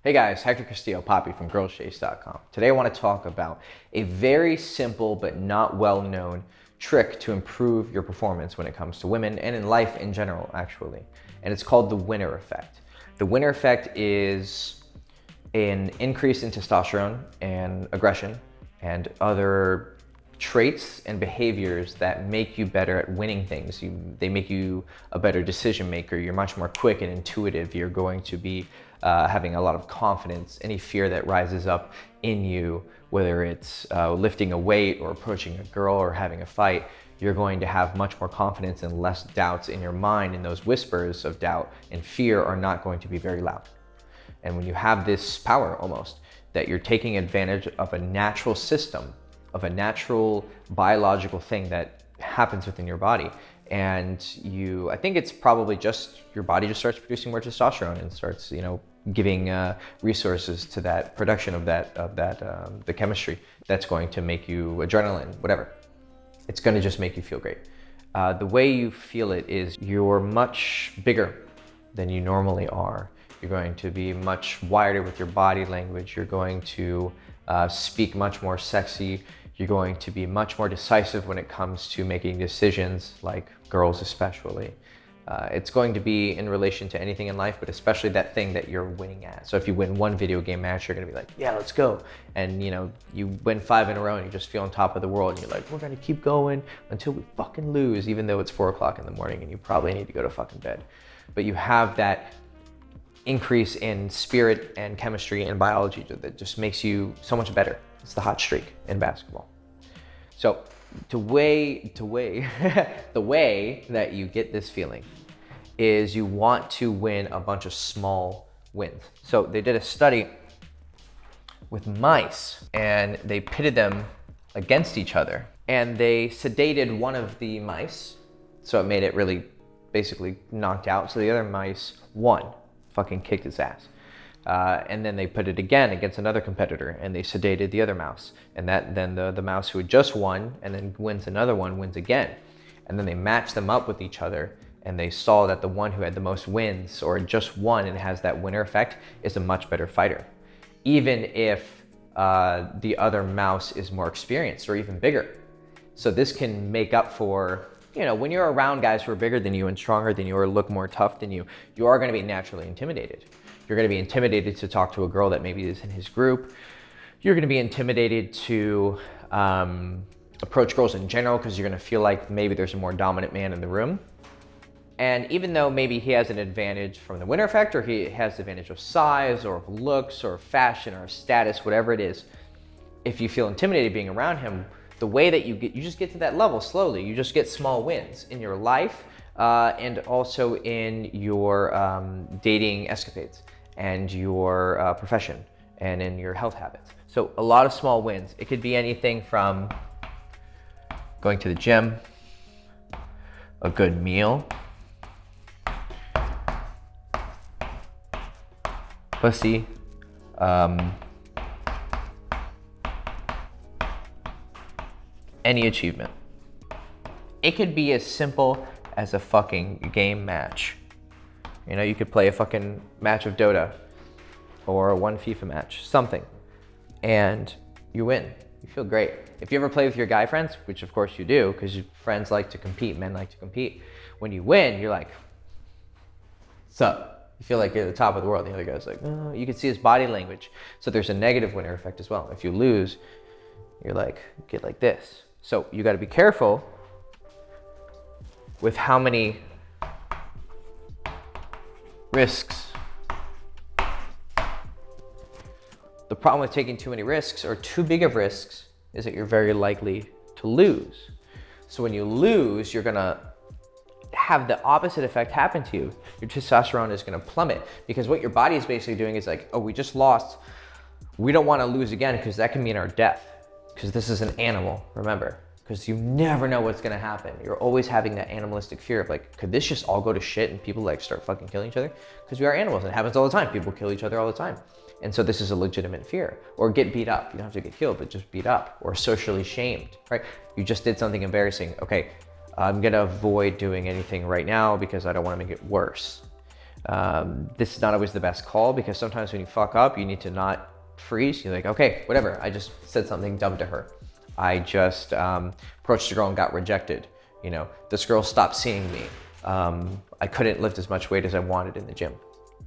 Hey guys, Hector Castillo, Poppy from girlschase.com. Today I want to talk about a very simple but not well-known trick to improve your performance when it comes to women and in life in general, actually. And it's called the winner effect. The winner effect is an increase in testosterone and aggression and other traits and behaviors that make you better at winning things. They make you a better decision maker. You're much more quick and intuitive. You're going to be having a lot of confidence. Any fear that rises up in you, whether it's lifting a weight or approaching a girl or having a fight, you're going to have much more confidence and less doubts in your mind, and those whispers of doubt and fear are not going to be very loud. And when you have this power almost, that you're taking advantage of a natural system, of a natural biological thing that happens within your body. And I think it's probably just your body just starts producing more testosterone and starts, giving resources to that production of the chemistry that's going to make you adrenaline, whatever. It's going to just make you feel great. The way you feel it is you're much bigger than you normally are. You're going to be much wider with your body language. You're going to speak much more sexy. You're going to be much more decisive when it comes to making decisions, like girls especially. It's going to be in relation to anything in life, but especially that thing that you're winning at. So if you win one video game match, you're gonna be like, yeah, let's go. And you win 5 in a row and you just feel on top of the world. And you're like, we're gonna keep going until we fucking lose, even though it's 4 o'clock in the morning and you probably need to go to fucking bed. But you have that increase in spirit and chemistry and biology that just makes you so much better. It's the hot streak in basketball. So the way that you get this feeling is you want to win a bunch of small wins. So they did a study with mice and they pitted them against each other and they sedated one of the mice. So it made it really basically knocked out. So the other mice won, fucking kicked its ass. And then they put it again against another competitor and they sedated the other mouse. And then the mouse who had just won and then wins another one wins again. And then they matched them up with each other and they saw that the one who had the most wins or just won and has that winner effect is a much better fighter. Even if the other mouse is more experienced or even bigger. So this can make up for, when you're around guys who are bigger than you and stronger than you or look more tough than you, you are going to be naturally intimidated. You're going to be intimidated to talk to a girl that maybe is in his group. You're going to be intimidated to approach girls in general because you're going to feel like maybe there's a more dominant man in the room. And even though maybe he has an advantage from the winner effect or he has the advantage of size or of looks or fashion or status, whatever it is, if you feel intimidated being around him, the way that you just get to that level slowly. You just get small wins in your life and also in your dating escapades and your profession and in your health habits. So a lot of small wins. It could be anything from going to the gym, a good meal, pussy, any achievement. It could be as simple as a fucking game match. You could play a fucking match of Dota or one FIFA match, something, and you win. You feel great. If you ever play with your guy friends, which of course you do, because your friends like to compete, men like to compete, when you win, you're like, what's up? You feel like you're at the top of the world. The other guy's like, oh, you can see his body language. So there's a negative winner effect as well. If you lose, you're like, get like this. So you gotta be careful with how many risks. The problem with taking too many risks or too big of risks is that you're very likely to lose. So when you lose, you're gonna have the opposite effect happen to you. Your testosterone is gonna plummet because what your body is basically doing is like, oh, we just lost. We don't wanna lose again because that can mean our death because this is an animal, remember. Because you never know what's gonna happen. You're always having that animalistic fear of like, could this just all go to shit and people like start fucking killing each other? Because we are animals and it happens all the time. People kill each other all the time. And so this is a legitimate fear. Or get beat up. You don't have to get killed, but just beat up. Or socially shamed, right? You just did something embarrassing. Okay, I'm gonna avoid doing anything right now because I don't wanna make it worse. This is not always the best call, because sometimes when you fuck up, you need to not freeze. You're like, okay, whatever. I just said something dumb to her. I just approached a girl and got rejected. You know, this girl stopped seeing me. I couldn't lift as much weight as I wanted in the gym.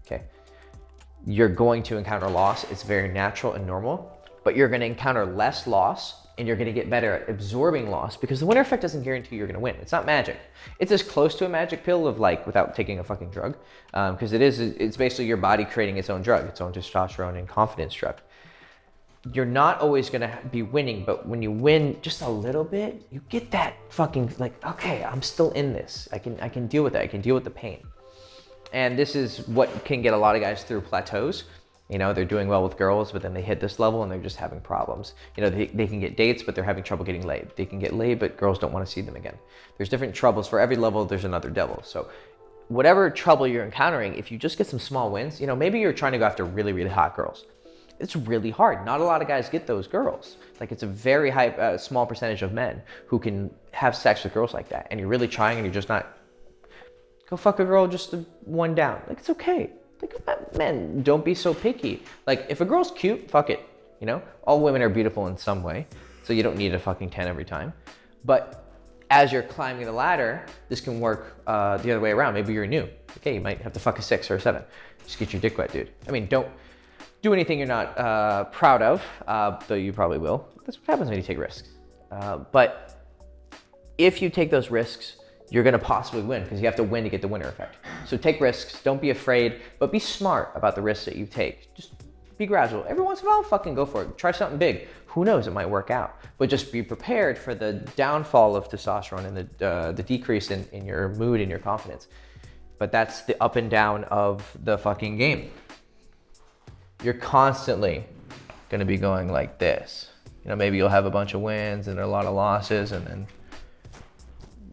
Okay. You're going to encounter loss. It's very natural and normal, but you're going to encounter less loss, and you're going to get better at absorbing loss, because the winner effect doesn't guarantee you're going to win. It's not magic. It's as close to a magic pill of like without taking a fucking drug, because it's basically your body creating its own drug, its own testosterone and confidence drug. You're not always going to be winning, but when you win just a little bit, you get that fucking like, okay, I'm still in this. I can deal with it. I can deal with the pain. And this is what can get a lot of guys through plateaus. You know, they're doing well with girls, but then they hit this level and they're just having problems. You know, they can get dates, but they're having trouble getting laid. They can get laid, but girls don't want to see them again. There's different troubles. For every level, there's another devil. So whatever trouble you're encountering, if you just get some small wins, you know, maybe you're trying to go after really, really hot girls. It's really hard. Not a lot of guys get those girls. Like, it's a very high, small percentage of men who can have sex with girls like that. And you're really trying and you're just not. Go fuck a girl just one down. Like, it's okay. Like, men, don't be so picky. Like, if a girl's cute, fuck it. You know, all women are beautiful in some way, so you don't need a fucking 10 every time. But as you're climbing the ladder, this can work the other way around. Maybe you're new. Okay, you might have to fuck a 6 or a 7. Just get your dick wet, dude. I mean, don't do anything you're not proud of, though you probably will. That's what happens when you take risks. But if you take those risks, you're gonna possibly win, because you have to win to get the winner effect. So take risks, don't be afraid, but be smart about the risks that you take. Just be gradual. Every once in a while, fucking go for it. Try something big. Who knows, it might work out. But just be prepared for the downfall of testosterone and the decrease in your mood and your confidence. But that's the up and down of the fucking game. You're constantly gonna be going like this. You know, maybe you'll have a bunch of wins and a lot of losses, and then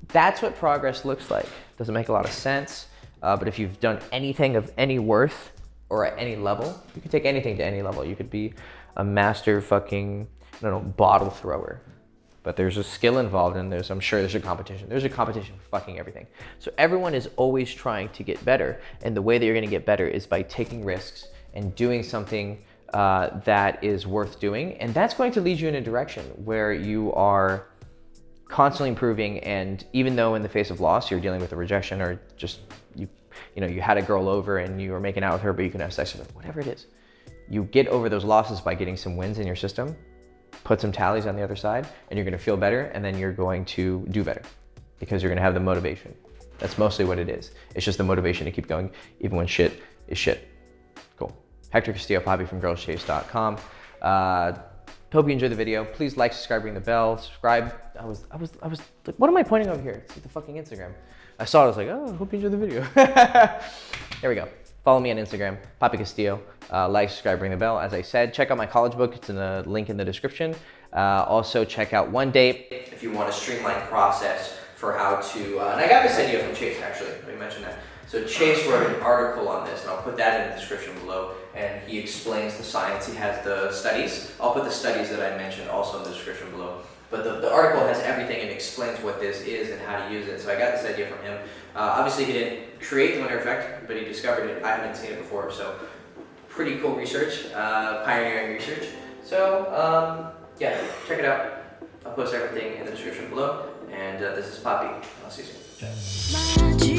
that's what progress looks like. Doesn't make a lot of sense, but if you've done anything of any worth or at any level, you can take anything to any level. You could be a master fucking, I don't know, bottle thrower. But there's a skill involved, and I'm sure there's a competition. There's a competition for fucking everything. So everyone is always trying to get better, and the way that you're gonna get better is by taking risks and doing something that is worth doing. And that's going to lead you in a direction where you are constantly improving. And even though in the face of loss, you're dealing with a rejection, or just you had a girl over and you were making out with her, but you couldn't have sex with her, whatever it is, you get over those losses by getting some wins in your system, put some tallies on the other side, and you're gonna feel better, and then you're going to do better because you're gonna have the motivation. That's mostly what it is. It's just the motivation to keep going even when shit is shit. Cool. Hector Castillo, Poppy from girlschase.com. Hope you enjoyed the video. Please like, subscribe, ring the bell, subscribe. I was like, what am I pointing over here? It's the fucking Instagram. I saw it, I was like, oh, hope you enjoyed the video. There we go. Follow me on Instagram, Poppy Castillo. Like, subscribe, ring the bell. As I said, check out my college book. It's in the link in the description. Also check out One Date if you want a streamlined process for how to, and I got this idea from Chase actually, let me mention that. So Chase wrote an article on this, and I'll put that in the description below, and he explains the science. He has the studies. I'll put the studies that I mentioned also in the description below. But the article has everything and explains what this is and how to use it. So I got this idea from him. Obviously he didn't create the winner effect, but he discovered it. I haven't seen it before, so pretty cool research, pioneering research. So yeah, check it out. I'll post everything in the description below. And this is Poppy. I'll see you soon. Ciao.